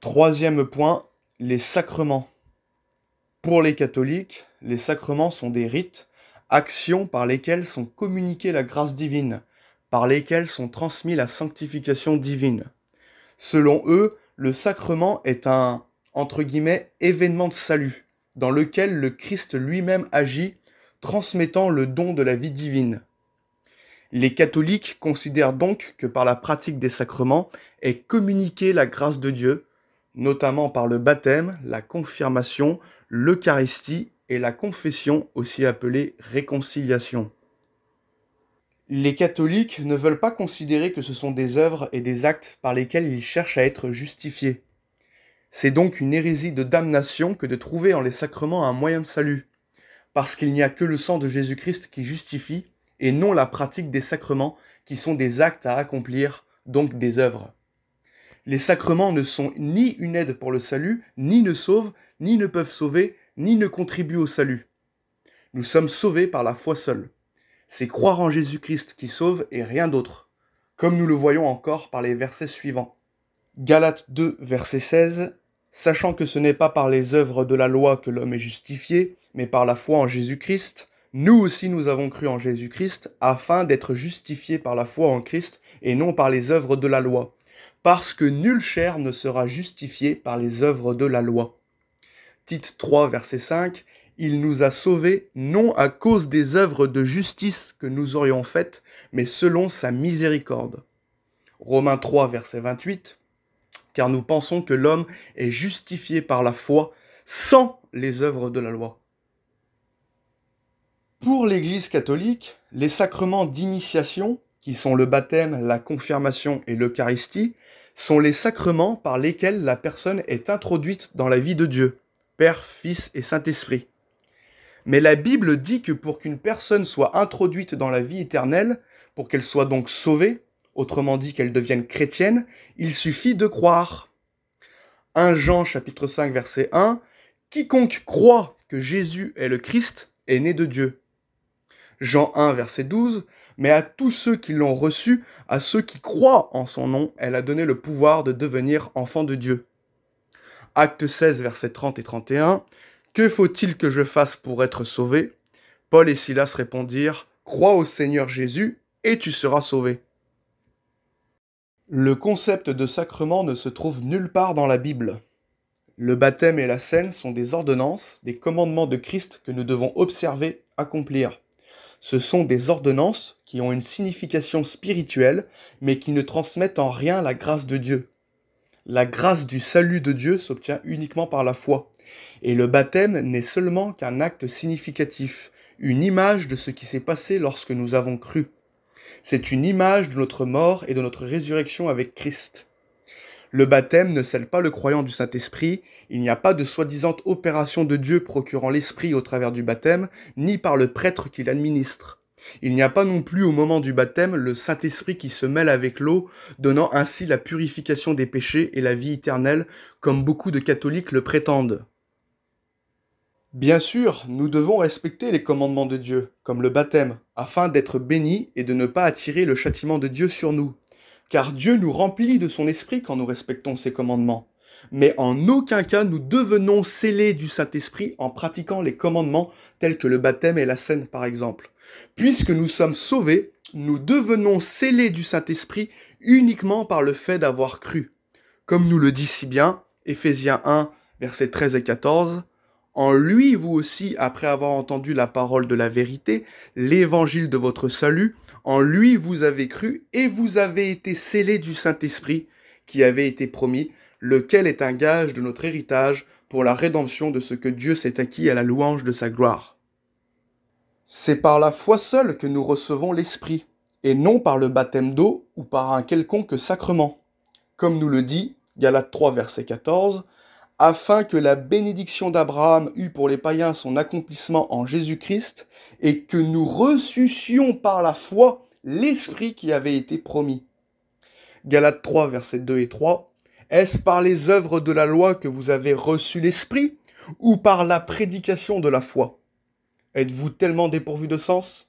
Troisième point, les sacrements. Pour les catholiques, les sacrements sont des rites, actions par lesquelles sont communiquées la grâce divine, par lesquelles sont transmis la sanctification divine. Selon eux, le sacrement est un, entre guillemets, événement de salut, dans lequel le Christ lui-même agit, transmettant le don de la vie divine. Les catholiques considèrent donc que par la pratique des sacrements est communiquée la grâce de Dieu, notamment par le baptême, la confirmation, l'Eucharistie et la confession, aussi appelée réconciliation. Les catholiques ne veulent pas considérer que ce sont des œuvres et des actes par lesquels ils cherchent à être justifiés. C'est donc une hérésie de damnation que de trouver en les sacrements un moyen de salut, parce qu'il n'y a que le sang de Jésus-Christ qui justifie, et non la pratique des sacrements qui sont des actes à accomplir, donc des œuvres. Les sacrements ne sont ni une aide pour le salut, ni ne sauvent, ni ne peuvent sauver, ni ne contribuent au salut. Nous sommes sauvés par la foi seule. C'est croire en Jésus-Christ qui sauve et rien d'autre, comme nous le voyons encore par les versets suivants. Galates 2, verset 16, « Sachant que ce n'est pas par les œuvres de la loi que l'homme est justifié, mais par la foi en Jésus-Christ, nous aussi nous avons cru en Jésus-Christ, afin d'être justifiés par la foi en Christ et non par les œuvres de la loi. Parce que nulle chair ne sera justifiée par les œuvres de la loi. » Tite 3, verset 5, « Il nous a sauvés non à cause des œuvres de justice que nous aurions faites, mais selon sa miséricorde. » Romains 3, verset 28, « Car nous pensons que l'homme est justifié par la foi sans les œuvres de la loi. » Pour l'Église catholique, les sacrements d'initiation, qui sont le baptême, la confirmation et l'Eucharistie, sont les sacrements par lesquels la personne est introduite dans la vie de Dieu, Père, Fils et Saint-Esprit. Mais la Bible dit que pour qu'une personne soit introduite dans la vie éternelle, pour qu'elle soit donc sauvée, autrement dit qu'elle devienne chrétienne, il suffit de croire. 1 Jean chapitre 5 verset 1, « Quiconque croit que Jésus est le Christ est né de Dieu. » Jean 1 verset 12, « Mais à tous ceux qui l'ont reçu, à ceux qui croient en son nom, elle a donné le pouvoir de devenir enfants de Dieu. » Acte 16 versets 30 et 31, « Que faut-il que je fasse pour être sauvé ? Paul et Silas répondirent, « Crois au Seigneur Jésus, et tu seras sauvé. » Le concept de sacrement ne se trouve nulle part dans la Bible. Le baptême et la scène sont des ordonnances, des commandements de Christ que nous devons observer, accomplir. Ce sont des ordonnances qui ont une signification spirituelle, mais qui ne transmettent en rien la grâce de Dieu. La grâce du salut de Dieu s'obtient uniquement par la foi. Et le baptême n'est seulement qu'un acte significatif, une image de ce qui s'est passé lorsque nous avons cru. C'est une image de notre mort et de notre résurrection avec Christ. Le baptême ne scelle pas le croyant du Saint-Esprit, il n'y a pas de soi-disant opération de Dieu procurant l'Esprit au travers du baptême, ni par le prêtre qui l'administre. Il n'y a pas non plus au moment du baptême le Saint-Esprit qui se mêle avec l'eau, donnant ainsi la purification des péchés et la vie éternelle, comme beaucoup de catholiques le prétendent. Bien sûr, nous devons respecter les commandements de Dieu, comme le baptême, afin d'être bénis et de ne pas attirer le châtiment de Dieu sur nous. Car Dieu nous remplit de son esprit quand nous respectons ses commandements. Mais en aucun cas nous devenons scellés du Saint-Esprit en pratiquant les commandements tels que le baptême et la scène par exemple. Puisque nous sommes sauvés, nous devenons scellés du Saint-Esprit uniquement par le fait d'avoir cru. Comme nous le dit si bien, Éphésiens 1, versets 13 et 14, « En lui, vous aussi, après avoir entendu la parole de la vérité, l'évangile de votre salut, en lui vous avez cru et vous avez été scellés du Saint-Esprit qui avait été promis, lequel est un gage de notre héritage pour la rédemption de ce que Dieu s'est acquis à la louange de sa gloire. » C'est par la foi seule que nous recevons l'Esprit, et non par le baptême d'eau ou par un quelconque sacrement. Comme nous le dit Galates 3 verset 14, « Afin que la bénédiction d'Abraham eût pour les païens son accomplissement en Jésus-Christ, et que nous ressuscions par la foi l'Esprit qui avait été promis. » Galates 3 versets 2 et 3, « Est-ce par les œuvres de la loi que vous avez reçu l'Esprit, ou par la prédication de la foi ? Êtes-vous tellement dépourvu de sens ?